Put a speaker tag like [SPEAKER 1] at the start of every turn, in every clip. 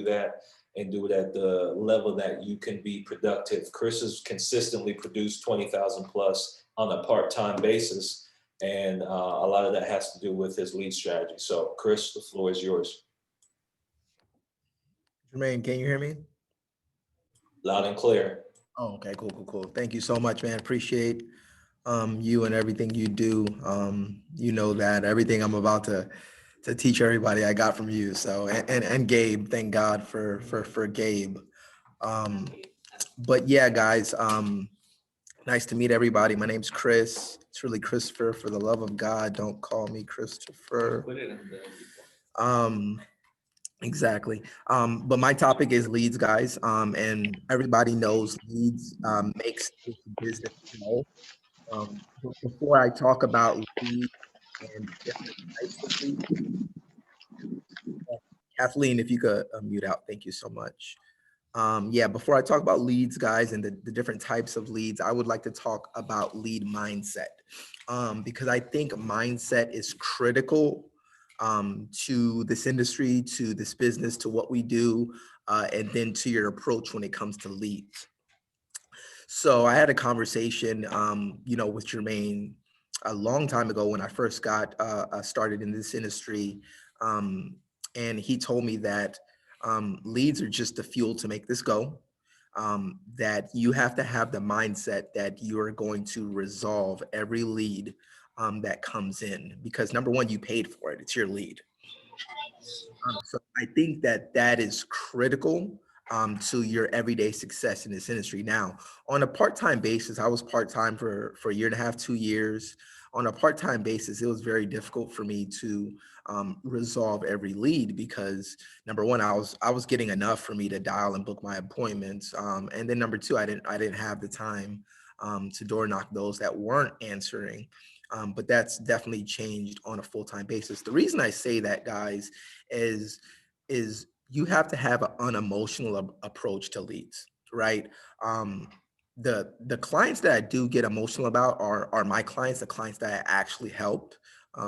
[SPEAKER 1] that and do it at the level that you can be productive. Chris has consistently produced 20,000 plus on a part-time basis. And a lot of that has to do with his lead strategy. So Chris, the floor is yours.
[SPEAKER 2] Jermaine, can you hear me?
[SPEAKER 1] Loud and clear.
[SPEAKER 2] Oh, okay, cool. Thank you so much, man. Appreciate you and everything you do. You know that everything I'm about to teach everybody I got from you. So and Gabe, thank God for Gabe. But yeah, guys, nice to meet everybody. My name's Chris. It's really Christopher. For the love of God, don't call me Christopher. Exactly. But my topic is leads, guys. And everybody knows leads makes this business grow. But before I talk about leads and different types of leads, Kathleen, if you could mute out, thank you so much. Yeah, before I talk about leads, guys, and the different types of leads, I would like to talk about lead mindset because I think mindset is critical to this industry, to this business, to what we do, and then to your approach when it comes to leads. So I had a conversation, with Jermaine a long time ago when I first got started in this industry, and he told me that leads are just the fuel to make this go. That you have to have the mindset that you are going to resolve every lead that comes in because number one, you paid for it. It's your lead. So I think that that is critical to your everyday success in this industry. Now, on a part-time basis, I was part-time for a year and a half, 2 years. On a part-time basis, it was very difficult for me to resolve every lead because number one, I was getting enough for me to dial and book my appointments, and then number two, I didn't have the time to door knock those that weren't answering. But that's definitely changed on a full-time basis. The reason I say that, guys, is you have to have an unemotional approach to leads, right? The clients that I do get emotional about are my clients, the clients that I actually helped,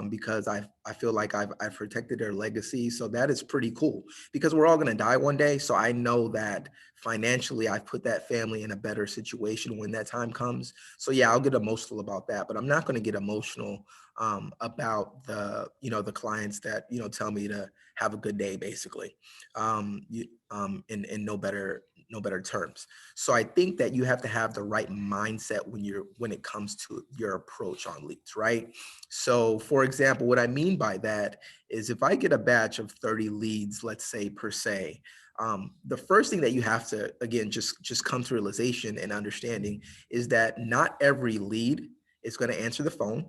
[SPEAKER 2] because I feel like I've protected their legacy. So that is pretty cool because we're all going to die one day. So I know that financially I've put that family in a better situation when that time comes. So yeah, I'll get emotional about that, but I'm not going to get emotional about the clients that tell me to have a good day, basically, in no better terms. So I think that you have to have the right mindset when it comes to your approach on leads, right? So for example, what I mean by that is if I get a batch of 30 leads, let's say per se, the first thing that you have to, again, just come to realization and understanding is that not every lead is going to answer the phone.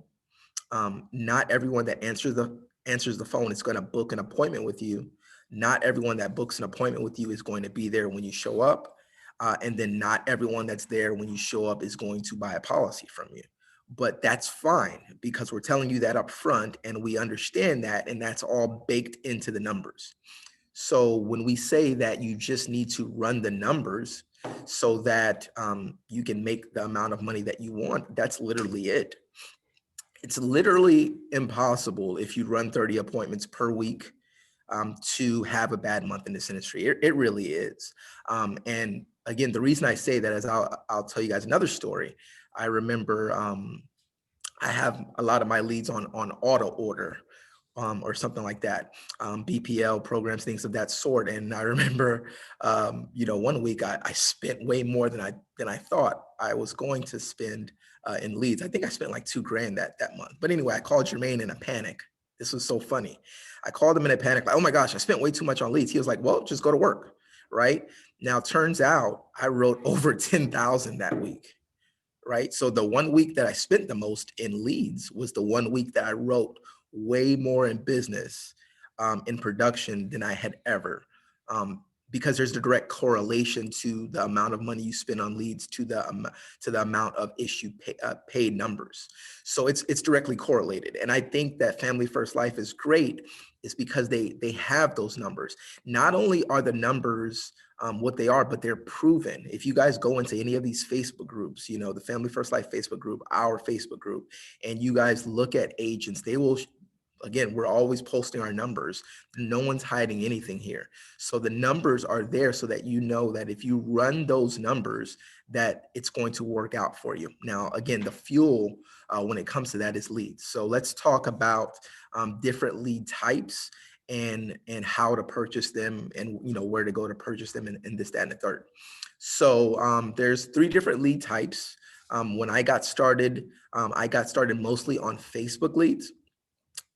[SPEAKER 2] Not everyone that answers the phone is going to book an appointment with you. Not everyone that books an appointment with you is going to be there when you show up. And then not everyone that's there when you show up is going to buy a policy from you. But that's fine because we're telling you that up front and we understand that, and that's all baked into the numbers. So when we say that you just need to run the numbers so that you can make the amount of money that you want, that's literally it. It's literally impossible if you run 30 appointments per week to have a bad month in this industry. It really is. And again, the reason I say that is I'll tell you guys another story. I remember I have a lot of my leads on auto order or something like that, BPL programs, things of that sort. And I remember, one week I spent way more than I thought I was going to spend in leads. I think I spent like $2,000 that month. But anyway, I called Jermaine in a panic. This was so funny. I called him in a panic, like, oh my gosh, I spent way too much on leads. He was like, well, just go to work, right? Now, turns out I wrote over 10,000 that week. Right. So the 1 week that I spent the most in leads was the 1 week that I wrote way more in business, in production than I had ever, because there's a direct correlation to the amount of money you spend on leads to the amount of paid numbers. So it's directly correlated. And I think that Family First Life is great is because they have those numbers. Not only are the numbers what they are, but they're proven. If you guys go into any of these Facebook groups, the Family First Life Facebook group, our Facebook group, and you guys look at agents, they will Again, we're always posting our numbers. No one's hiding anything here. So the numbers are there so that you know that if you run those numbers, that it's going to work out for you. Now, again, the fuel when it comes to that is leads. So let's talk about different lead types and how to purchase them, and where to go to purchase them, and this, that, and the third. So there's 3 different lead types. When I got started mostly on Facebook leads.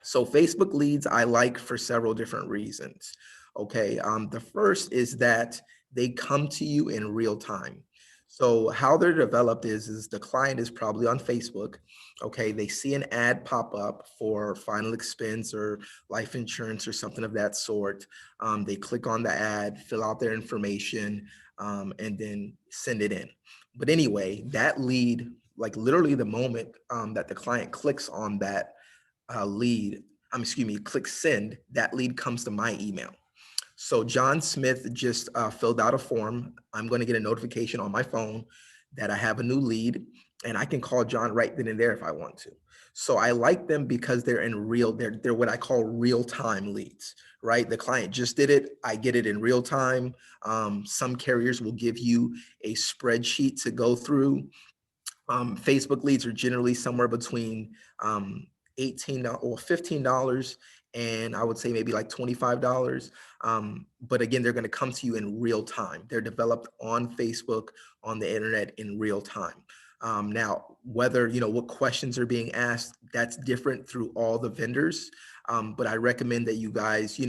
[SPEAKER 2] So Facebook leads I like for several different reasons. Okay, the first is that they come to you in real time. So how they're developed is the client is probably on Facebook. Okay, they see an ad pop up for final expense or life insurance or something of that sort. They click on the ad, fill out their information, and then send it in. But anyway, that lead, like literally the moment that the client clicks on that lead, click send, that lead comes to my email. So John Smith just filled out a form. I'm going to get a notification on my phone that I have a new lead, and I can call John right then and there if I want to. So I like them because they're what I call real time leads, right? The client just did it. I get it in real time. Some carriers will give you a spreadsheet to go through. Facebook leads are generally somewhere between $18 or $15, and I would say maybe like $25. But again, they're going to come to you in real time. They're developed on Facebook, on the internet in real time. Now, whether what questions are being asked, that's different through all the vendors. But I recommend that you guys,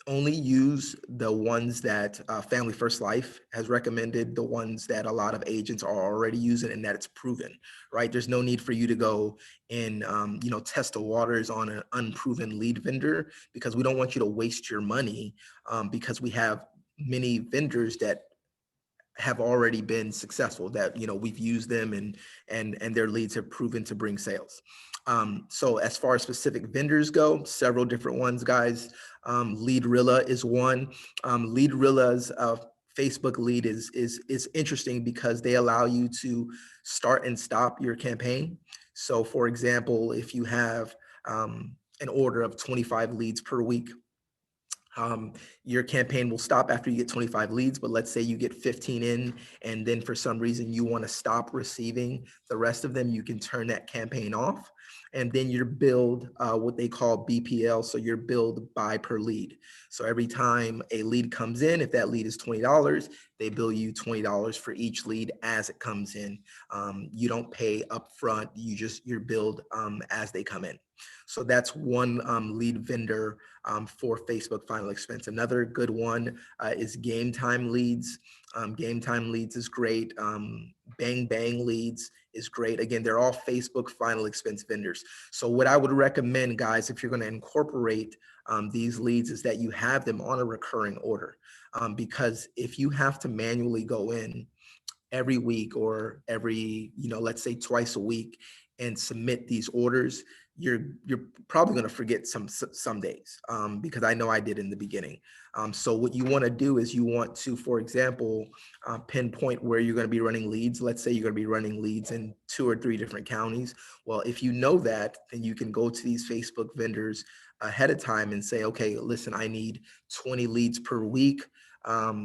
[SPEAKER 2] only use the ones that Family First Life has recommended, the ones that a lot of agents are already using and that it's proven, right? There's no need for you to go and, test the waters on an unproven lead vendor, because we don't want you to waste your money, because we have many vendors that have already been successful, that we've used them, and their leads have proven to bring sales. So as far as specific vendors go, several different ones, guys. Leadrilla is one. Leadrilla's Facebook lead is interesting because they allow you to start and stop your campaign. So for example, if you have an order of 25 leads per week, your campaign will stop after you get 25 leads, but let's say you get 15 in, and then for some reason you want to stop receiving the rest of them, you can turn that campaign off. And then your build, what they call BPL, so your build buy per lead. So every time a lead comes in, if that lead is $20, they bill you $20 for each lead as it comes in. You don't pay upfront, you're billed as they come in. So that's one lead vendor for Facebook Final Expense. Another good one is Game Time Leads. Game Time Leads is great. Bang Bang Leads is great. Again, they're all Facebook Final Expense vendors. So what I would recommend, guys, if you're going to incorporate these leads, is that you have them on a recurring order. Because if you have to manually go in every week or every, let's say twice a week and submit these orders, you're probably going to forget some days, because I know I did in the beginning. So what you want to do is you want to, for example, pinpoint where you're going to be running leads. Let's say you're going to be running leads in 2 or 3 different counties. Well, if you know that, then you can go to these Facebook vendors ahead of time and say, okay, listen, I need 20 leads per week.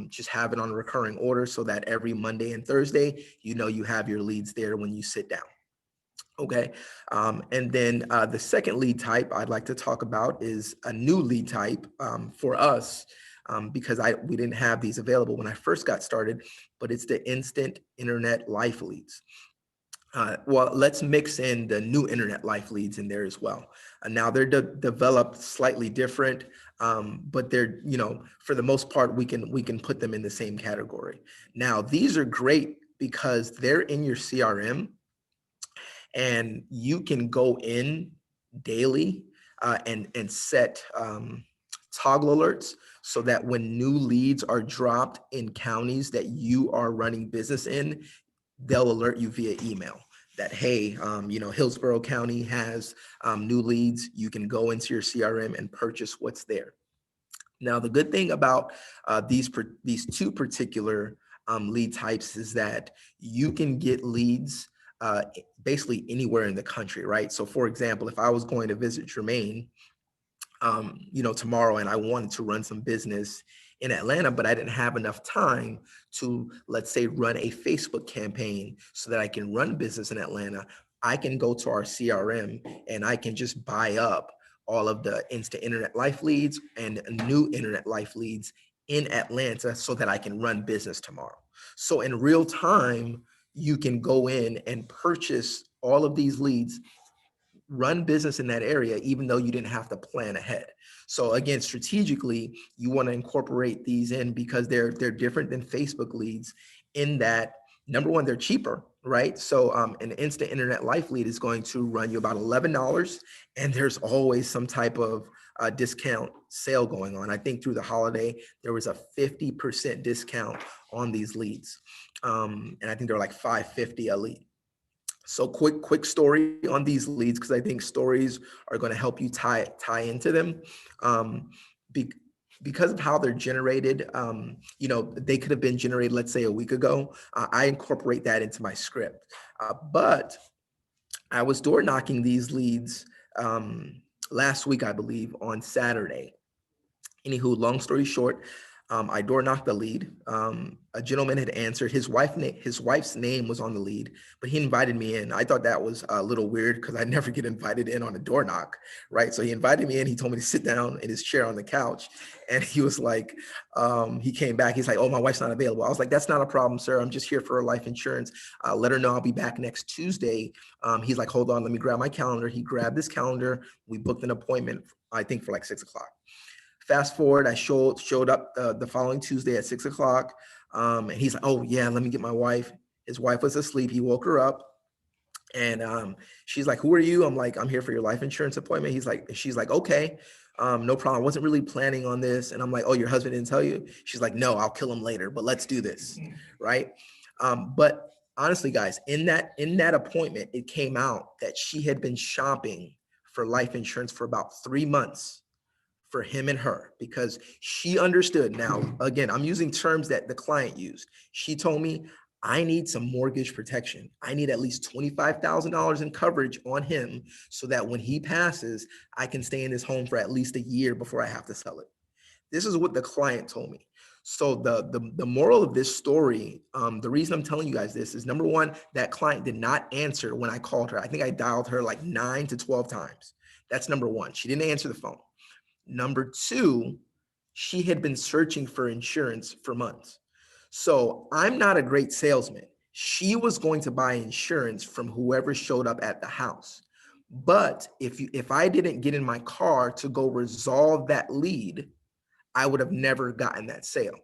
[SPEAKER 2] Just have it on a recurring order so that every Monday and Thursday, you have your leads there when you sit down. Okay. And then the second lead type I'd like to talk about is a new lead type for us, because we didn't have these available when I first got started, but it's the instant internet life leads. Well, let's mix in the new internet life leads in there as well. Now they're developed slightly different, but they're, for the most part, we can put them in the same category. Now, these are great because they're in your CRM, and you can go in daily and set toggle alerts so that when new leads are dropped in counties that you are running business in, they'll alert you via email that, hey, Hillsborough County has new leads. You can go into your CRM and purchase what's there. Now, the good thing about these 2 particular lead types is that you can get leads basically anywhere in the country, right? So for example, if I was going to visit Jermaine, tomorrow, and I wanted to run some business in Atlanta, but I didn't have enough time to, let's say, run a Facebook campaign so that I can run business in Atlanta, I can go to our CRM and I can just buy up all of the Insta Internet Life leads and new Internet Life leads in Atlanta so that I can run business tomorrow. So in real time, you can go in and purchase all of these leads, run business in that area, even though you didn't have to plan ahead. So again, strategically, you want to incorporate these in because they're different than Facebook leads in that, number one, they're cheaper, right? So an instant internet life lead is going to run you about $11, and there's always some type of discount sale going on. I think through the holiday, there was a 50% discount on these leads. And I think they're like $5.50 a lead. So quick story on these leads, because I think stories are going to help you tie into them. Be, because of how they're generated, they could have been generated, let's say, a week ago. I incorporate that into my script. But I was door knocking these leads last week, I believe, on Saturday. Anywho, long story short, I door knocked the lead. A gentleman had answered. His wife's name was on the lead, but he invited me in. I thought that was a little weird because I never get invited in on a door knock, right? So he invited me in. He told me to sit down in his chair on the couch, and he was like, he came back. He's like, "Oh, my wife's not available." I was like, "That's not a problem, sir. I'm just here for her life insurance. Let her know I'll be back next Tuesday." He's like, "Hold on, let me grab my calendar." He grabbed this calendar. We booked an appointment, I think, for like 6 o'clock. Fast forward, I showed up the following Tuesday at 6 o'clock. And he's like, "Oh yeah, let me get my wife." His wife was asleep. He woke her up, and she's like, "Who are you?" I'm like, "I'm here for your life insurance appointment." She's like, "Okay, no problem. I wasn't really planning on this." And I'm like, "Oh, your husband didn't tell you?" She's like, "No, I'll kill him later, but let's do this." Right. But honestly, guys, in that appointment, it came out that she had been shopping for life insurance for about 3 months for him and her, because she understood. Now, again, I'm using terms that the client used. She told me, "I need some mortgage protection. I need at least $25,000 in coverage on him so that when he passes, I can stay in his home for at least a year before I have to sell it." This is what the client told me. So the moral of this story, the reason I'm telling you guys this is, number one, that client did not answer when I called her. I think I dialed her like 9 to 12 times. That's number one. She didn't answer the phone. Number two, she had been searching for insurance for months. So I'm not a great salesman. She was going to buy insurance from whoever showed up at the house. But if I didn't get in my car to go resolve that lead, I would have never gotten that sale.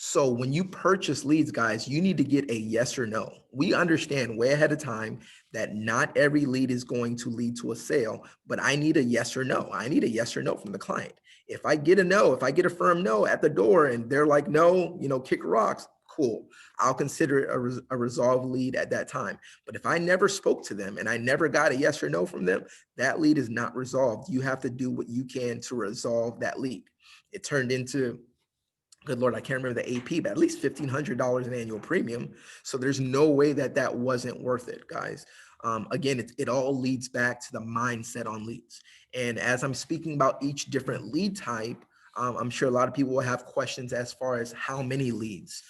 [SPEAKER 2] So when you purchase leads, guys, you need to get a yes or no. We understand way ahead of time that not every lead is going to lead to a sale, but I need a yes or no. I need a yes or no from the client. If I get a no, if I get a firm no at the door and they're like, "No, kick rocks," cool. I'll consider it a resolved lead at that time. But if I never spoke to them and I never got a yes or no from them, that lead is not resolved. You have to do what you can to resolve that lead. It turned into, good Lord, I can't remember the AP, but at least $1,500 in annual premium. So there's no way that wasn't worth it, guys. Again, it all leads back to the mindset on leads. And as I'm speaking about each different lead type, I'm sure a lot of people will have questions as far as how many leads.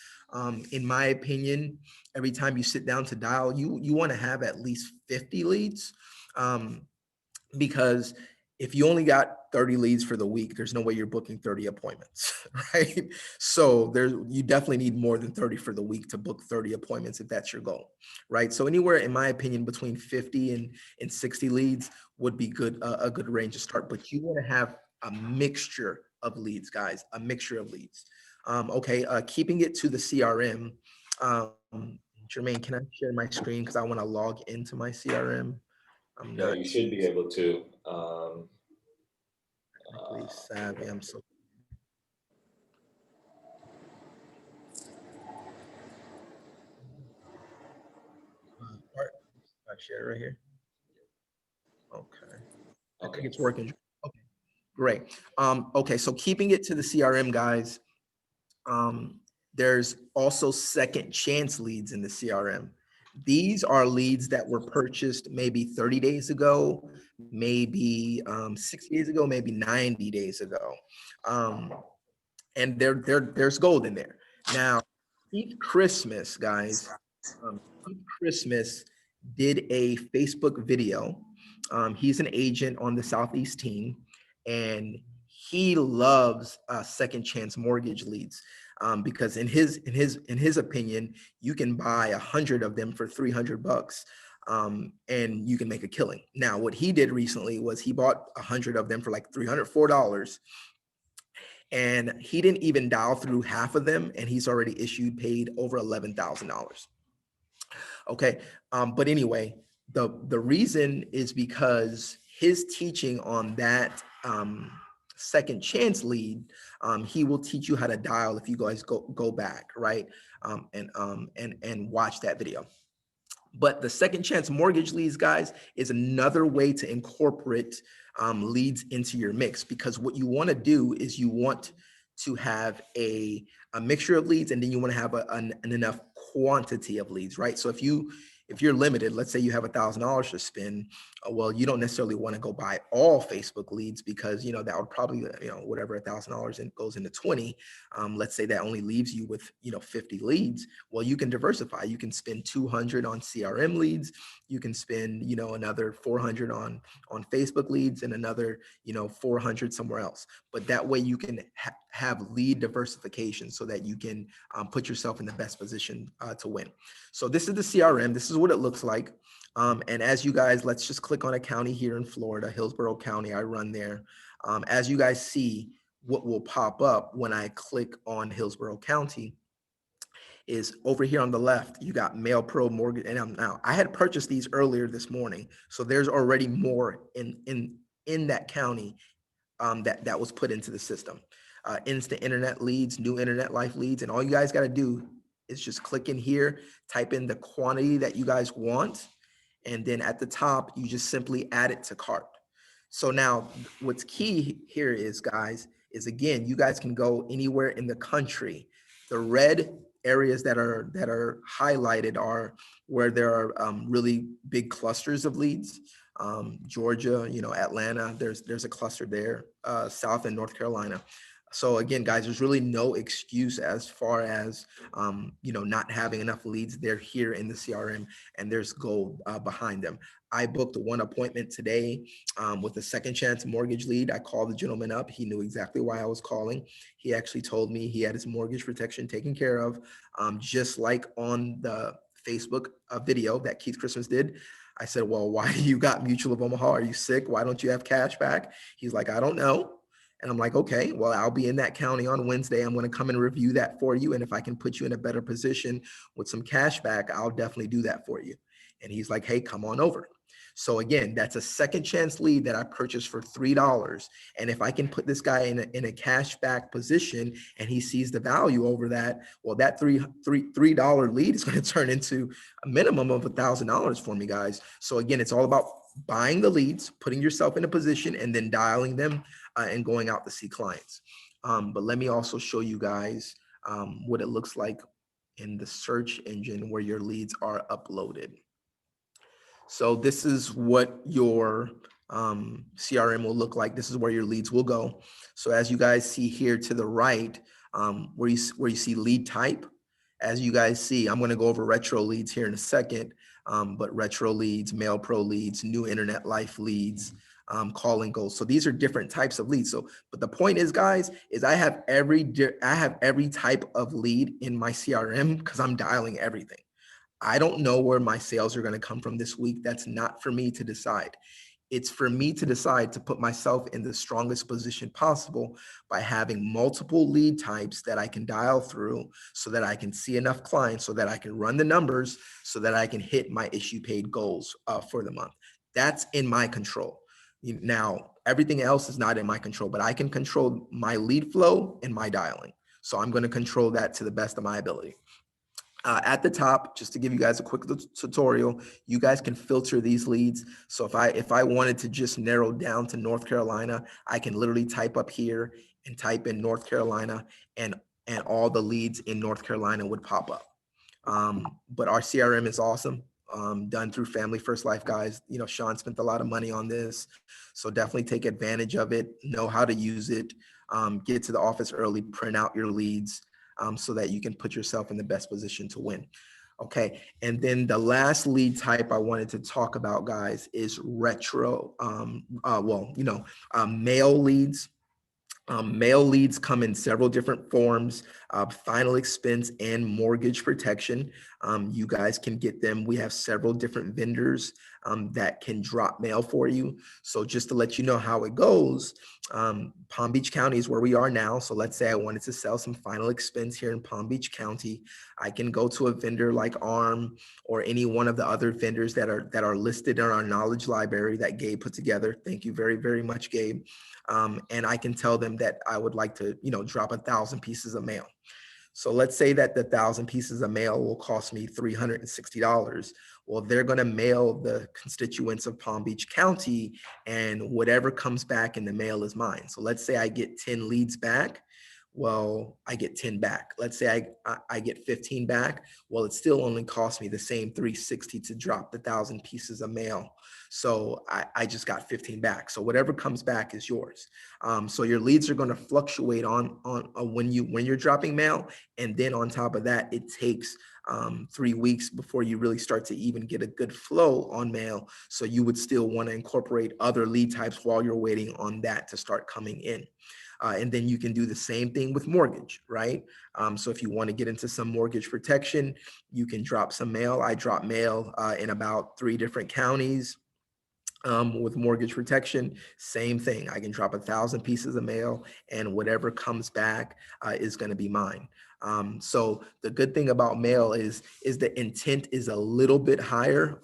[SPEAKER 2] In my opinion, every time you sit down to dial, you want to have at least 50 leads. Because if you only got 30 leads for the week, there's no way you're booking 30 appointments, right? So you definitely need more than 30 for the week to book 30 appointments if that's your goal, right? So anywhere, in my opinion, between 50 and 60 leads would be a good range to start. But you want to have a mixture of leads, guys, a mixture of leads. Okay, keeping it to the CRM. Jermaine, can I share my screen because I want to log into my CRM? I'm
[SPEAKER 1] Yeah,
[SPEAKER 2] not
[SPEAKER 1] you should be able to.
[SPEAKER 2] technically savvy. I'm so part. I share it right here. Okay. I think
[SPEAKER 1] Okay.
[SPEAKER 2] it's working. Okay, great. Okay, so keeping it to the CRM, guys. There's also second chance leads in the CRM. These are leads that were purchased maybe 30 days ago, maybe 60 days ago, maybe 90 days ago. And there's gold in there. Now, Keith Christmas, guys, Keith Christmas did a Facebook video. He's an agent on the Southeast team, and he loves second chance mortgage leads because in his opinion, you can buy 100 of them for $300. And you can make a killing. Now, what he did recently was he bought 100 of them for like $304, and he didn't even dial through half of them, and he's already paid over $11,000. Okay, but anyway, the reason is because his teaching on that second chance lead, he will teach you how to dial if you guys go back, right, and watch that video. But the second chance mortgage leads, guys, is another way to incorporate leads into your mix, because what you want to do is you want to have a mixture of leads, and then you want to have an enough quantity of leads, right? So if you're limited, let's say you have $1,000 to spend, well, you don't necessarily want to go buy all Facebook leads, because that would probably, whatever $1,000 goes into 20, let's say that only leaves you with 50 leads. Well, you can diversify. You can spend 200 on CRM leads. You can spend another 400 on Facebook leads, and another 400 somewhere else. But that way you can have lead diversification, so that you can put yourself in the best position to win. So this is the CRM. This is what it looks like. And as you guys, let's just click on a county here in Florida, Hillsborough County. I run there. As you guys see, what will pop up when I click on Hillsborough County is over here on the left, you got Mail Pro Mortgage. And now I had purchased these earlier this morning, so there's already more in that county that was put into the system. Instant internet leads, new internet life leads, and all you guys got to do is just click in here, type in the quantity that you guys want, and then at the top, you just simply add it to cart. So now what's key here is, guys, is again, you guys can go anywhere in the country. The red areas that are highlighted are where there are really big clusters of leads. Georgia, Atlanta, there's a cluster there, South and North Carolina. So again, guys, there's really no excuse as far as, not having enough leads. They're here in the CRM, and there's gold behind them. I booked one appointment today with a second chance mortgage lead. I called the gentleman up. He knew exactly why I was calling. He actually told me he had his mortgage protection taken care of, just like on the Facebook video that Keith Christmas did. I said, well, why do you got Mutual of Omaha? Are you sick? Why don't you have cash back? He's like, I don't know. And I'm like, okay, well, I'll be in that county on Wednesday. I'm going to come and review that for you. And if I can put you in a better position with some cash back, I'll definitely do that for you. And he's like, hey, come on over. So again, that's a second chance lead that I purchased for $3. And if I can put this guy in a cash back position and he sees the value over that, well, that $3 lead is going to turn into a minimum of $1,000 for me, guys. So again, it's all about buying the leads, putting yourself in a position, and then dialing them and going out to see clients. But let me also show you guys what it looks like in the search engine where your leads are uploaded. So this is what your CRM will look like. This is where your leads will go. So as you guys see here to the right, where you see lead type, as you guys see, I'm going to go over retro leads here in a second, but retro leads, Mail Pro leads, new internet life leads, calling goals. So these are different types of leads. So, but the point is, guys, is I have every type of lead in my CRM because I'm dialing everything. I don't know where my sales are going to come from this week. That's not for me to decide. It's for me to decide to put myself in the strongest position possible by having multiple lead types that I can dial through so that I can see enough clients, so that I can run the numbers, so that I can hit my issue paid goals for the month. That's in my control. Now, everything else is not in my control, but I can control my lead flow and my dialing. So I'm going to control that to the best of my ability. At the top, just to give you guys a quick tutorial, you guys can filter these leads. So if I wanted to just narrow down to North Carolina, I can literally type up here and type in North Carolina, and all the leads in North Carolina would pop up. But our CRM is awesome. done through Family First Life, guys. You know, Sean spent a lot of money on this, so definitely take advantage of it, know how to use it, get to the office early, print out your leads, so that you can put yourself in the best position to win. Okay, and then the last lead type I wanted to talk about, guys, is retro, mail leads. Mail leads come in several different forms, final expense and mortgage protection. You guys can get them. We have several different vendors that can drop mail for you. So just to let you know how it goes, Palm Beach County is where we are now. So let's say I wanted to sell some final expense here in Palm Beach County. I can go to a vendor like ARM or any one of the other vendors that are listed in our knowledge library that Gabe put together. Thank you very, very much, Gabe. And I can tell them that I would like to, drop 1,000 pieces of mail. So let's say that the 1,000 pieces of mail will cost me $360. Well, they're going to mail the constituents of Palm Beach County, and whatever comes back in the mail is mine. So let's say I get 10 leads back. Well, I get 10 back. Let's say I get 15 back. Well, it still only cost me the same $360 to drop the 1,000 pieces of mail. So I just got 15 back. So whatever comes back is yours. So your leads are going to fluctuate on when you're dropping mail, and then on top of that, it takes 3 weeks before you really start to even get a good flow on mail. So you would still want to incorporate other lead types while you're waiting on that to start coming in. And then you can do the same thing with mortgage, right? So if you want to get into some mortgage protection, you can drop some mail. I drop mail in about 3 different counties. With mortgage protection, same thing. I can drop 1,000 pieces of mail, and whatever comes back is going to be mine. So the good thing about mail is the intent is a little bit higher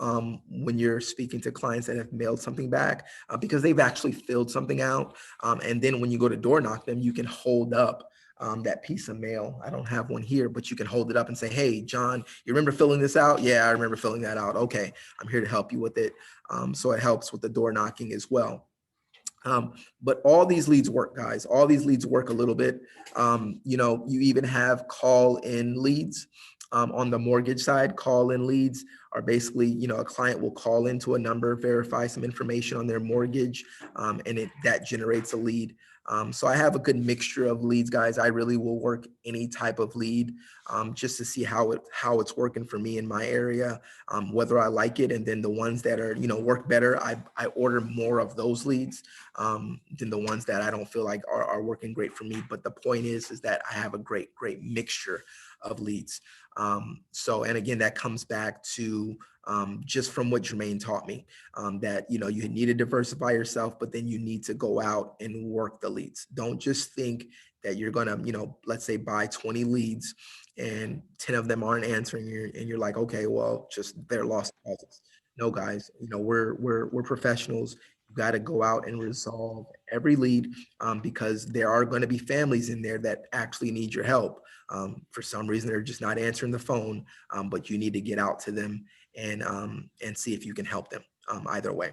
[SPEAKER 2] when you're speaking to clients that have mailed something back because they've actually filled something out. And then when you go to door knock them, you can hold up that piece of mail. I don't have one here, but you can hold it up and say, hey, John, you remember filling this out? Yeah, I remember filling that out. Okay, I'm here to help you with it. So it helps with the door knocking as well. But all these leads work, guys. All these leads work a little bit. You even have call-in leads. On the mortgage side, call-in leads are basically, a client will call into a number, verify some information on their mortgage, and that generates a lead. So I have a good mixture of leads, guys. I really will work any type of lead just to see how it's working for me in my area, whether I like it. And then the ones that are, work better, I order more of those leads than the ones that I don't feel like are working great for me. But the point is that I have a great mixture of leads. And again, that comes back to just from what Jermaine taught me, that, you need to diversify yourself, but then you need to go out and work the leads. Don't just think that you're going to, let's say buy 20 leads and 10 of them aren't answering you. And you're like, okay, well, just they're lost causes. No, guys, we're professionals. You got to go out and resolve every lead because there are going to be families in there that actually need your help. For some reason, they're just not answering the phone, but you need to get out to them and see if you can help them either way.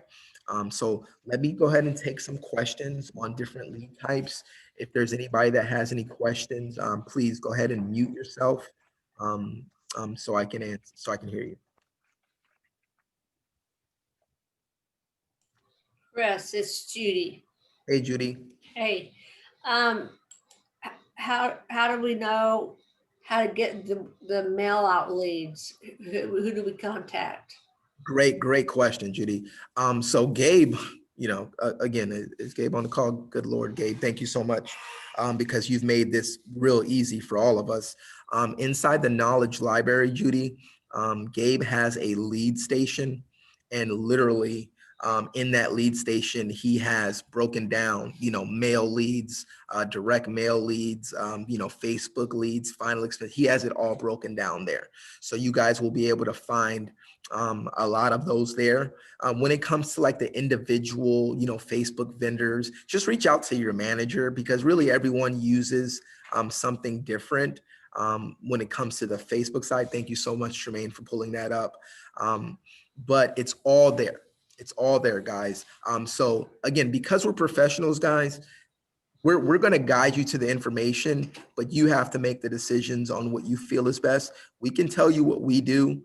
[SPEAKER 2] So let me go ahead and take some questions on different lead types. If there's anybody that has any questions, please go ahead and mute yourself so I can answer, so I can hear you.
[SPEAKER 3] Chris, it's Judy.
[SPEAKER 2] Hey, Judy.
[SPEAKER 3] Hey, how do we know how to get the mail out leads? Who do we contact?
[SPEAKER 2] Great question, Judy. So Gabe, again, is Gabe on the call? Good Lord, Gabe, thank you so much because you've made this real easy for all of us. Inside the knowledge library, Judy, Gabe has a lead station, and literally in that lead station, he has broken down, mail leads, direct mail leads, Facebook leads, final expense. He has it all broken down there. So you guys will be able to find a lot of those there. When it comes to like the individual, Facebook vendors, just reach out to your manager because really everyone uses something different when it comes to the Facebook side. Thank you so much, Jermaine, for pulling that up. But it's all there. It's all there, guys. So again, because we're professionals, guys, we're going to guide you to the information, but you have to make the decisions on what you feel is best. We can tell you what we do,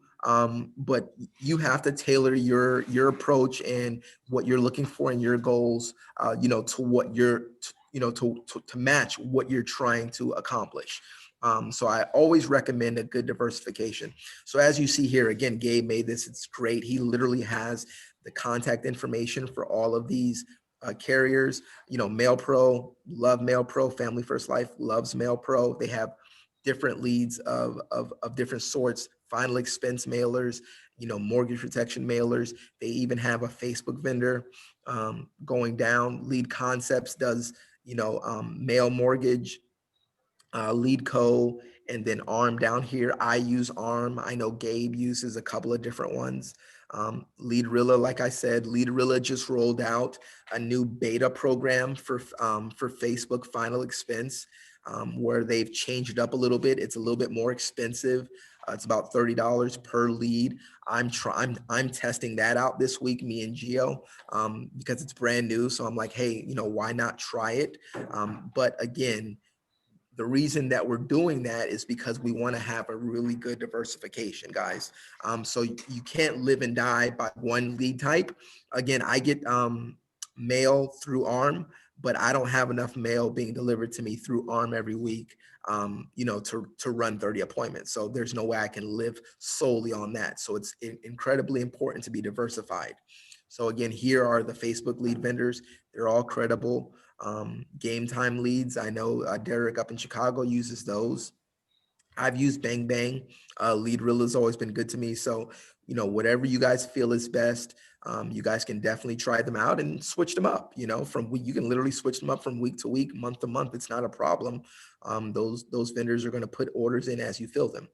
[SPEAKER 2] But you have to tailor your approach and what you're looking for in your goals, to what to match what you're trying to accomplish. So I always recommend a good diversification. So as you see here, again, Gabe made this, it's great. He literally has the contact information for all of these carriers. Mail Pro, love Mail Pro. Family First Life loves Mail Pro. They have different leads of different sorts, final expense mailers, mortgage protection mailers. They even have a Facebook vendor going down. Lead Concepts does, mail mortgage, Lead Co, and then ARM down here. I use ARM. I know Gabe uses a couple of different ones. Leadrilla, like I said, Leadrilla just rolled out a new beta program for Facebook Final Expense, where they've changed it up a little bit. It's a little bit more expensive. It's about $30 per lead. I'm testing that out this week, me and Gio, because it's brand new. So I'm like, hey, why not try it? But again, the reason that we're doing that is because we want to have a really good diversification, guys. So you can't live and die by one lead type. Again, I get mail through ARM, but I don't have enough mail being delivered to me through ARM every week, to run 30 appointments. So there's no way I can live solely on that. So it's incredibly important to be diversified. So again, here are the Facebook lead vendors. They're all credible. Game Time Leads, I know Derek up in Chicago uses those. I've used Bang Bang. Leadrilla has always been good to me. So, whatever you guys feel is best, you guys can definitely try them out and switch them up. You can literally switch them up from week to week, month to month. It's not a problem. Those vendors are going to put orders in as you fill them.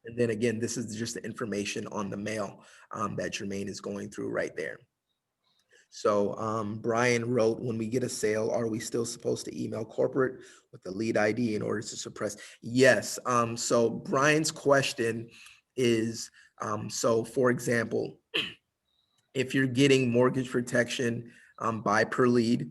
[SPEAKER 2] And then again, this is just the information on the mail that Jermaine is going through right there. So Brian wrote, when we get a sale, are we still supposed to email corporate with the lead ID in order to suppress? Yes. So Brian's question is, so for example, if you're getting mortgage protection by per lead,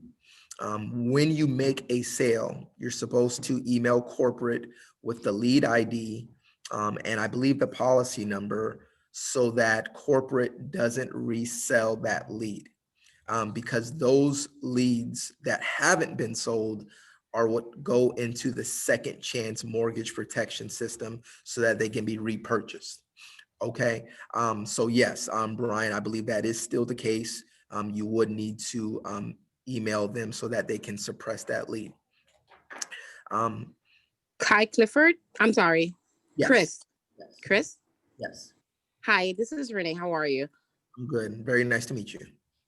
[SPEAKER 2] when you make a sale, you're supposed to email corporate with the lead ID and I believe the policy number, so that corporate doesn't resell that lead. Because those leads that haven't been sold are what go into the second chance mortgage protection system so that they can be repurchased. Okay. So yes, Brian, I believe that is still the case. You would need to email them so that they can suppress that lead.
[SPEAKER 4] Hi, Clifford. I'm sorry.
[SPEAKER 2] Yes.
[SPEAKER 4] Chris.
[SPEAKER 3] Yes.
[SPEAKER 4] Chris?
[SPEAKER 2] Yes.
[SPEAKER 4] Hi, this is Renee. How are you?
[SPEAKER 2] I'm good. Very nice to meet you.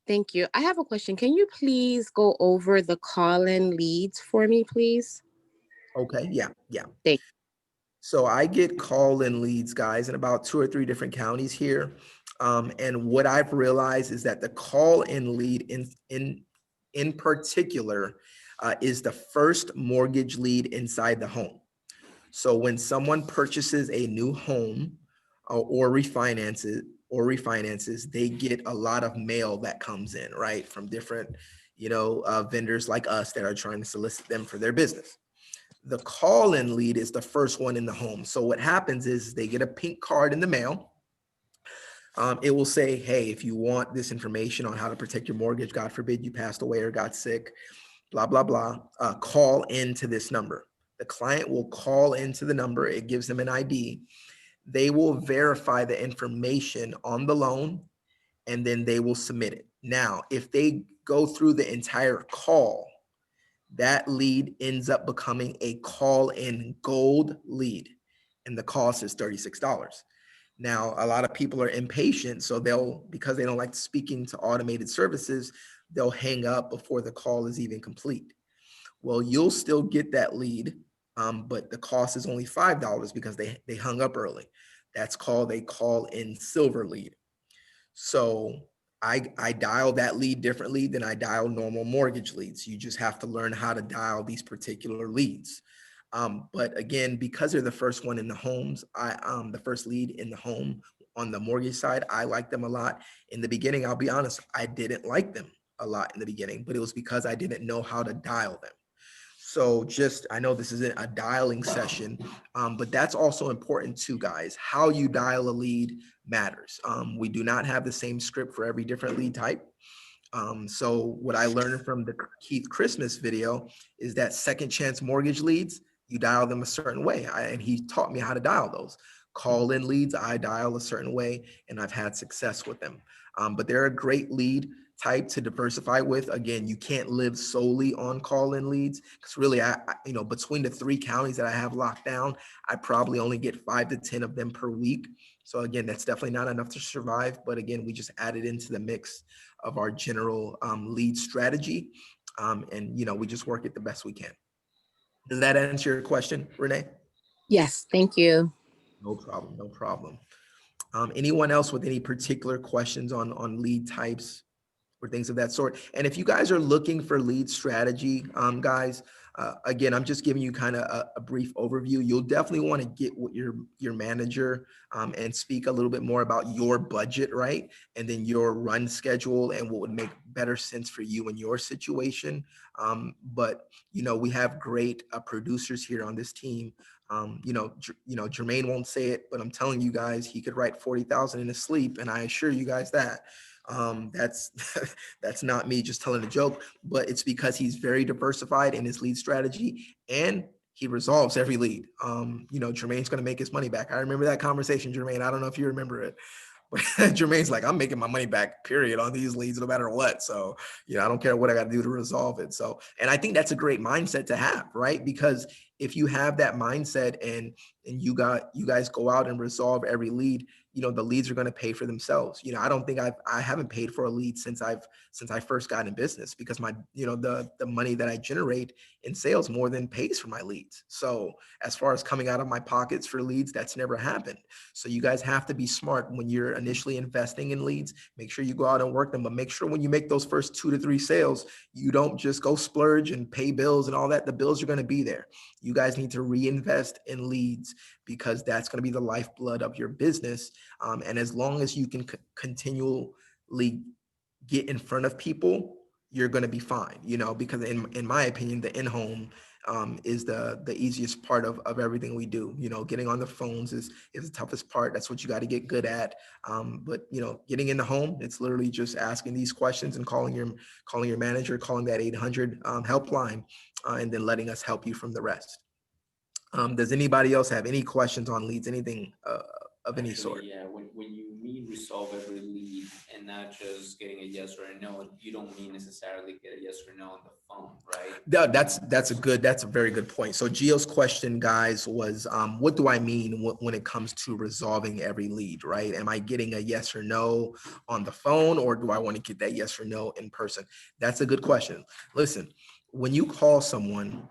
[SPEAKER 4] Thank you. I have a question. Can you please go over the call-in leads for me, please?
[SPEAKER 2] Okay. Yeah.
[SPEAKER 4] Thank you.
[SPEAKER 2] So I get call-in leads, guys, in about 2 or 3 different counties here. And what I've realized is that the call-in lead in particular is the first mortgage lead inside the home. So when someone purchases a new home or refinances, they get a lot of mail that comes in, right? From different, vendors like us that are trying to solicit them for their business. The call-in lead is the first one in the home. So what happens is they get a pink card in the mail. It will say, hey, if you want this information on how to protect your mortgage, God forbid you passed away or got sick, blah, blah, blah, call into this number. The client will call into the number. It gives them an ID. They will verify the information on the loan, and then they will submit it. Now, if they go through the entire call, that lead ends up becoming a call-in gold lead, and the cost is $36. Now, a lot of people are impatient, so because they don't like speaking to automated services, they'll hang up before the call is even complete. Well, you'll still get that lead, but the cost is only $5 because they hung up early. That's called a call-in silver lead. So I dial that lead differently than I dial normal mortgage leads. You just have to learn how to dial these particular leads. But again, because they're the first one in the homes, the first lead in the home on the mortgage side, I like them a lot. In the beginning, I'll be honest, I didn't like them a lot in the beginning, but it was because I didn't know how to dial them. So just, I know this isn't a dialing session, but that's also important too, guys. How you dial a lead matters. We do not have the same script for every different lead type. So what I learned from the Keith Christmas video is that second chance mortgage leads, you dial them a certain way. And he taught me how to dial those. Call in leads, I dial a certain way, and I've had success with them. But they're a great lead type to diversify with. Again, you can't live solely on call in leads because really, between the 3 counties that I have locked down, I probably only get 5 to 10 of them per week. So again, that's definitely not enough to survive. But again, we just added into the mix of our general lead strategy. And we just work it the best we can. Does that answer your question, Renee?
[SPEAKER 4] Yes, thank you.
[SPEAKER 2] No problem, no problem. Anyone else with any particular questions on lead types or things of that sort? And if you guys are looking for lead strategy, guys, again, I'm just giving you kind of a brief overview. You'll definitely want to get with your manager and speak a little bit more about your budget, right? And then your run schedule and what would make better sense for you in your situation. But we have great producers here on this team. Jermaine won't say it, but I'm telling you guys, he could write 40,000 in his sleep, and I assure you guys that. That's that's not me just telling a joke, but it's because he's very diversified in his lead strategy and he resolves every lead. Jermaine's going to make his money back. I remember that conversation, Jermaine. I don't know if you remember it, but Jermaine's like, I'm making my money back, period, on these leads, no matter what. So, I don't care what I got to do to resolve it. So, and I think that's a great mindset to have, right? Because if you have that mindset and you guys go out and resolve every lead, the leads are going to pay for themselves. I don't think I haven't paid for a lead since I first got in business because my, the money that I generate in sales more than pays for my leads. So as far as coming out of my pockets for leads, that's never happened. So you guys have to be smart when you're initially investing in leads. Make sure you go out and work them, but make sure when you make those first 2 to 3 sales, you don't just go splurge and pay bills and all that. The bills are going to be there. You guys need to reinvest in leads because that's going to be the lifeblood of your business. And as long as you can continually get in front of people, you're going to be fine, because in my opinion, the in-home is the easiest part of everything we do. Getting on the phones is the toughest part. That's what you got to get good at. But getting in the home, it's literally just asking these questions and calling your manager, calling that 800 helpline, and then letting us help you from the rest. Does anybody else have any questions on leads, anything of any sort?
[SPEAKER 5] Yeah, when you mean resolve every lead and not just getting a yes or a no, you don't mean necessarily get a yes or no on the phone, right?
[SPEAKER 2] That's a very good point. So Gio's question, guys, was what do I mean when it comes to resolving every lead, right? Am I getting a yes or no on the phone, or do I want to get that yes or no in person? That's a good question. Listen, when you call someone,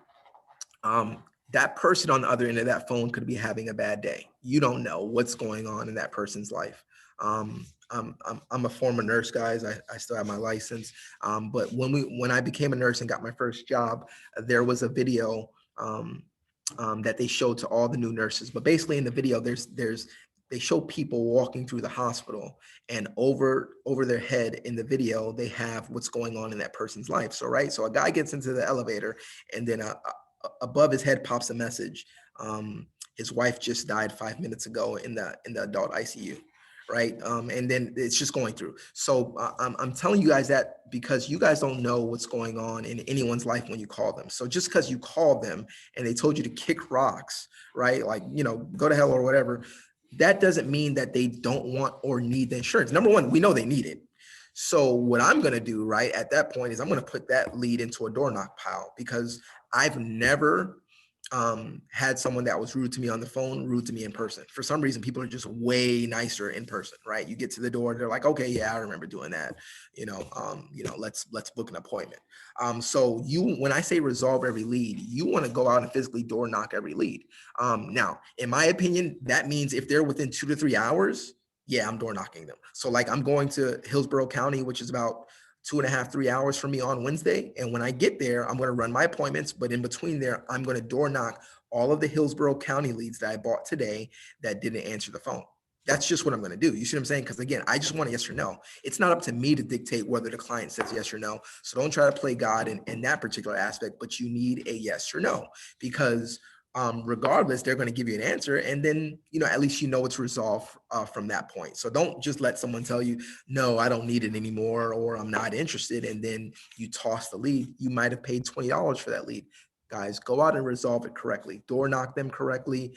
[SPEAKER 2] that person on the other end of that phone could be having a bad day. You don't know what's going on in that person's life. I'm a former nurse, guys. I still have my license. But when I became a nurse and got my first job, there was a video that they showed to all the new nurses. But basically in the video, they show people walking through the hospital, and over their head in the video, they have what's going on in that person's life. So a guy gets into the elevator, and then above his head pops a message. His wife just died 5 minutes ago in the adult ICU, right? And then it's just going through. So I'm telling you guys that because you guys don't know what's going on in anyone's life when you call them. So just because you called them and they told you to kick rocks, right? Like, go to hell or whatever, that doesn't mean that they don't want or need the insurance. Number one, we know they need it. So what I'm going to do right at that point is I'm going to put that lead into a door knock pile, because I've never had someone that was rude to me on the phone, rude to me in person. For some reason, people are just way nicer in person, right? You get to the door, they're like, okay, yeah, I remember doing that. Let's book an appointment. So when I say resolve every lead, you want to go out and physically door knock every lead. Now, in my opinion, that means if they're within 2 to 3 hours, yeah, I'm door knocking them. So like I'm going to Hillsborough County, which is about 2.5, 3 hours from me on Wednesday. And when I get there, I'm going to run my appointments. But in between there, I'm going to door knock all of the Hillsborough County leads that I bought today that didn't answer the phone. That's just what I'm going to do. You see what I'm saying? Because again, I just want a yes or no. It's not up to me to dictate whether the client says yes or no. So don't try to play God in that particular aspect, but you need a yes or no, because regardless, they're going to give you an answer. And then, at least it's resolved from that point. So don't just let someone tell you, no, I don't need it anymore, or I'm not interested. And then you toss the lead. You might have paid $20 for that lead. Guys, go out and resolve it correctly. Door knock them correctly.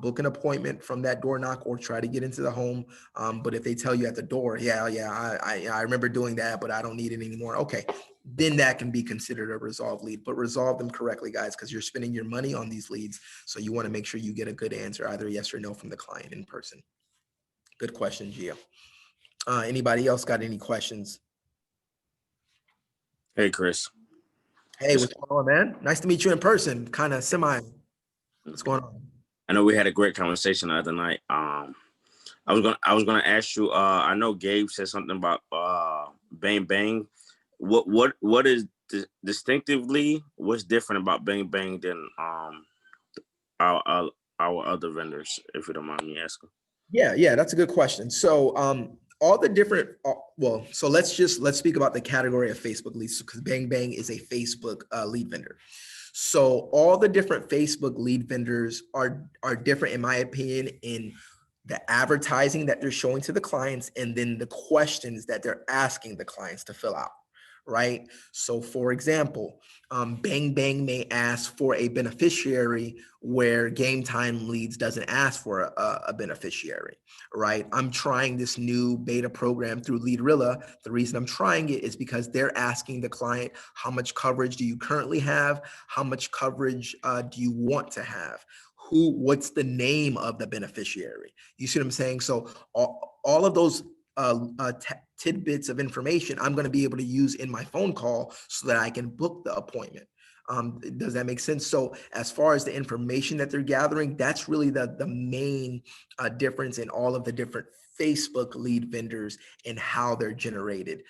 [SPEAKER 2] Book an appointment from that door knock, or try to get into the home. But if they tell you at the door, I remember doing that, but I don't need it anymore. Okay, then that can be considered a resolved lead. But resolve them correctly, guys, because you're spending your money on these leads. So you want to make sure you get a good answer, either yes or no from the client in person. Good question, Gio. Anybody else got any questions?
[SPEAKER 6] Hey, Chris.
[SPEAKER 2] Hey, what's going on, man? Nice to meet you in person. Kind of semi. What's going on?
[SPEAKER 6] I know we had a great conversation the other night. I was gonna ask you. I know Gabe said something about Bang Bang. What is distinctively what's different about Bang Bang than our other vendors, if you don't mind me asking?
[SPEAKER 2] Yeah, that's a good question. So all the different, so let's speak about the category of Facebook leads, because Bang Bang is a Facebook lead vendor. So all the different Facebook lead vendors are different, in my opinion, in the advertising that they're showing to the clients, and then the questions that they're asking the clients to fill out, right? So for example, Bang Bang may ask for a beneficiary where Game Time Leads doesn't ask for a beneficiary, right? I'm trying this new beta program through Leadrilla. The reason I'm trying it is because they're asking the client, how much coverage do you currently have? How much coverage do you want to have? What's the name of the beneficiary? You see what I'm saying? So all of those tidbits of information I'm going to be able to use in my phone call so that I can book the appointment. Does that make sense? So as far as the information that they're gathering, that's really the main difference in all of the different Facebook lead vendors and how they're generated.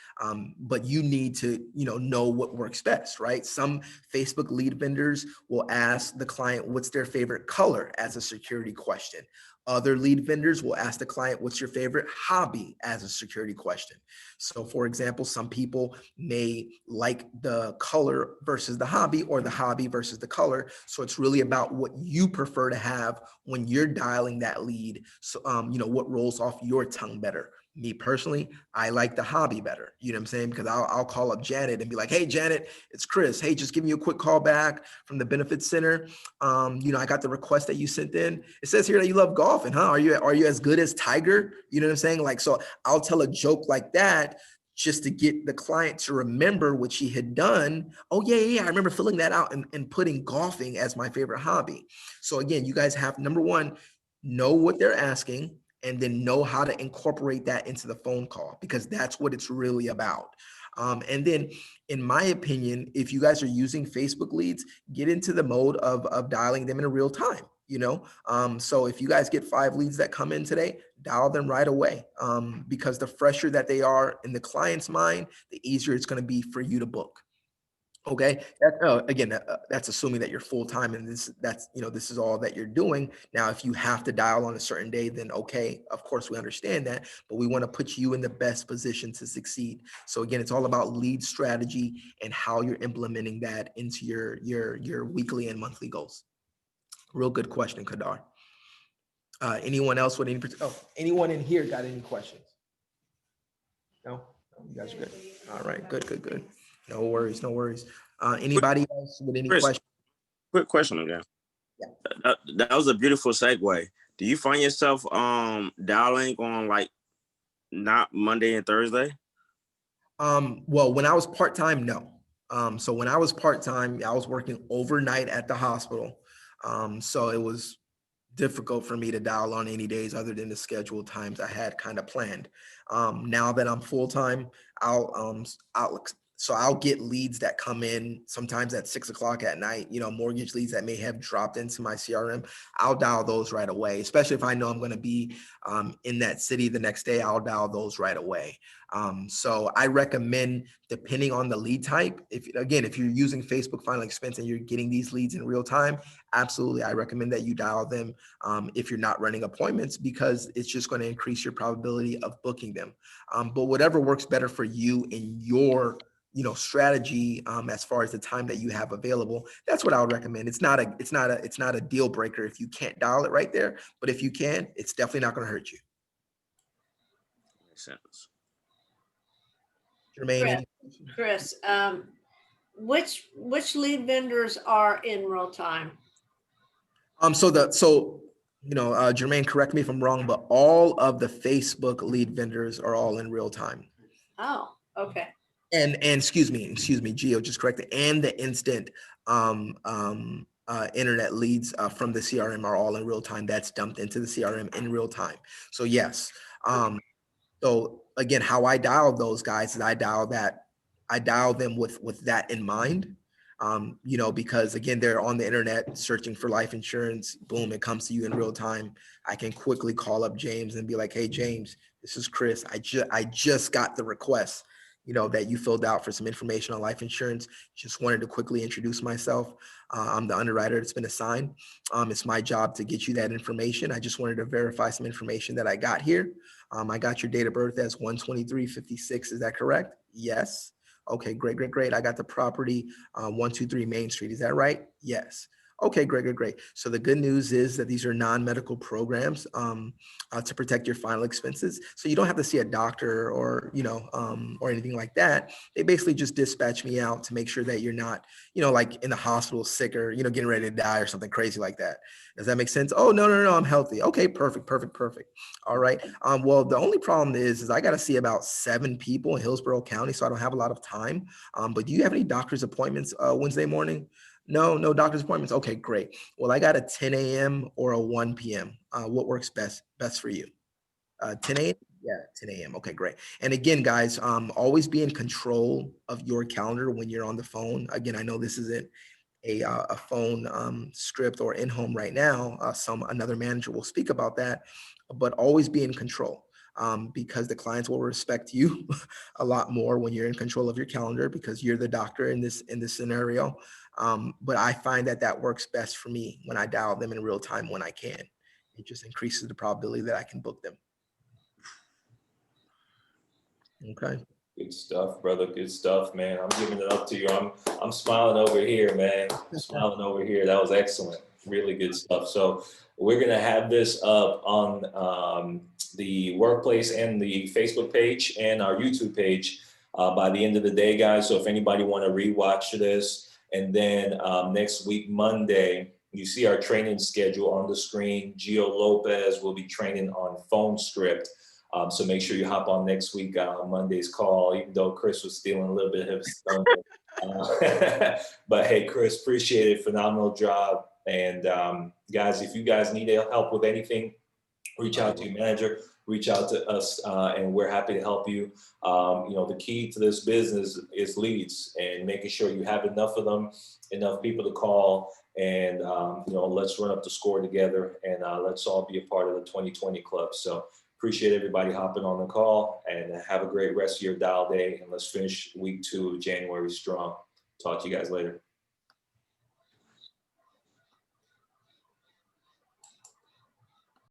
[SPEAKER 2] But you need to, know what works best, right? Some Facebook lead vendors will ask the client, what's their favorite color, as a security question. Other lead vendors will ask the client, what's your favorite hobby, as a security question. So for example, some people may like the color versus the hobby, or the hobby versus the color. So it's really about what you prefer to have when you're dialing that lead. So, what rolls off your tongue better. Me personally, I like the hobby better. You know what I'm saying? Because I'll call up Janet and be like, hey, Janet, it's Chris. Hey, just giving you a quick call back from the benefits center. I got the request that you sent in. It says here that you love golfing, huh? Are you as good as Tiger? You know what I'm saying? Like, so I'll tell a joke like that just to get the client to remember what she had done. Oh, yeah. I remember filling that out and putting golfing as my favorite hobby. So again, you guys have, number one, know what they're asking, and then know how to incorporate that into the phone call, because that's what it's really about. And then, in my opinion, if you guys are using Facebook leads, get into the mode of dialing them in real time. So if you guys get 5 leads that come in today, dial them right away, because the fresher that they are in the client's mind, the easier it's going to be for you to book. Okay. Again, that's assuming that you're full time and this is all that you're doing. Now, if you have to dial on a certain day, then okay, of course we understand that, but we want to put you in the best position to succeed. So again, it's all about lead strategy and how you're implementing that into your weekly and monthly goals. Real good question, Kadar. Anyone else with anyone in here got any questions? No, you guys are good. All right, good. No worries. Anybody else with any
[SPEAKER 6] Chris,
[SPEAKER 2] questions?
[SPEAKER 6] Quick question again.
[SPEAKER 2] Yeah.
[SPEAKER 6] That was a beautiful segue. Do you find yourself dialing on like not Monday and Thursday?
[SPEAKER 2] Well, when I was part-time, no. So when I was part-time, I was working overnight at the hospital. So it was difficult for me to dial on any days other than the scheduled times I had kind of planned. Now that I'm full-time, I'll So I'll get leads that come in sometimes at 6 o'clock at night, mortgage leads that may have dropped into my CRM. I'll dial those right away, especially if I know I'm going to be in that city the next day. I'll dial those right away. So I recommend, depending on the lead type, if you're using Facebook Final Expense and you're getting these leads in real time, absolutely, I recommend that you dial them if you're not running appointments, because it's just going to increase your probability of booking them. But whatever works better for you in your strategy, as far as the time that you have available, that's what I would recommend. It's not a deal breaker if you can't dial it right there, but if you can, it's definitely not going to hurt you.
[SPEAKER 6] Makes sense.
[SPEAKER 2] Jermaine,
[SPEAKER 3] Chris, which lead vendors are in real time?
[SPEAKER 2] Jermaine, correct me if I'm wrong, but all of the Facebook lead vendors are all in real time.
[SPEAKER 3] Oh, okay.
[SPEAKER 2] And excuse me, Gio, just correct it. And the instant internet leads from the CRM are all in real time. That's dumped into the CRM in real time. So yes. So again, how I dial those guys is I dial them with that in mind. Because again, they're on the internet searching for life insurance. Boom, it comes to you in real time. I can quickly call up James and be like, "Hey, James, this is Chris. I just got the request, that you filled out for some information on life insurance. Just wanted to quickly introduce myself. I'm the underwriter that's been assigned. It's my job to get you that information. I just wanted to verify some information that I got here. I got your date of birth as 12356. Is that correct? Yes. Okay, great. I got the property 123 Main Street. Is that right? Yes. Okay, great. So the good news is that these are non-medical programs to protect your final expenses. So you don't have to see a doctor or anything like that. They basically just dispatch me out to make sure that you're not, like in the hospital sick or, getting ready to die or something crazy like that. Does that make sense? Oh, no, I'm healthy. Okay, perfect. All right. Well, the only problem is I got to see about 7 people in Hillsborough County, so I don't have a lot of time. But do you have any doctor's appointments Wednesday morning? No doctor's appointments. Okay, great. Well, I got a 10 a.m. or a 1 p.m. What works best for you? 10 a.m. Yeah, 10 a.m. Okay, great. And again, guys, always be in control of your calendar when you're on the phone. Again, I know this isn't a phone script or in home right now. Another manager will speak about that, but always be in control. Because the clients will respect you a lot more when you're in control of your calendar, because you're the doctor in this scenario. But I find that works best for me when I dial them in real time when I can. It just increases the probability that I can book them. Okay.
[SPEAKER 1] Good stuff, brother. Good stuff, man. I'm giving it up to you. I'm smiling over here, man. I'm smiling over here. That was excellent. Really good stuff. So we're gonna have this up on the workplace and the Facebook page and our YouTube page by the end of the day, guys. So if anybody want to rewatch this, and then next week Monday, you see our training schedule on the screen. Gio Lopez will be training on phone script. So make sure you hop on next week Monday's call, even though Chris was stealing a little bit of his thunder. But hey, Chris, appreciate it. Phenomenal job. And guys, if you guys need help with anything, reach out to your manager, reach out to us, and we're happy to help you. The key to this business is leads and making sure you have enough of them, enough people to call, and let's run up the score together, and let's all be a part of the 2020 club. So appreciate everybody hopping on the call, and have a great rest of your dial day, and let's finish week 2 of January strong. Talk to you guys later.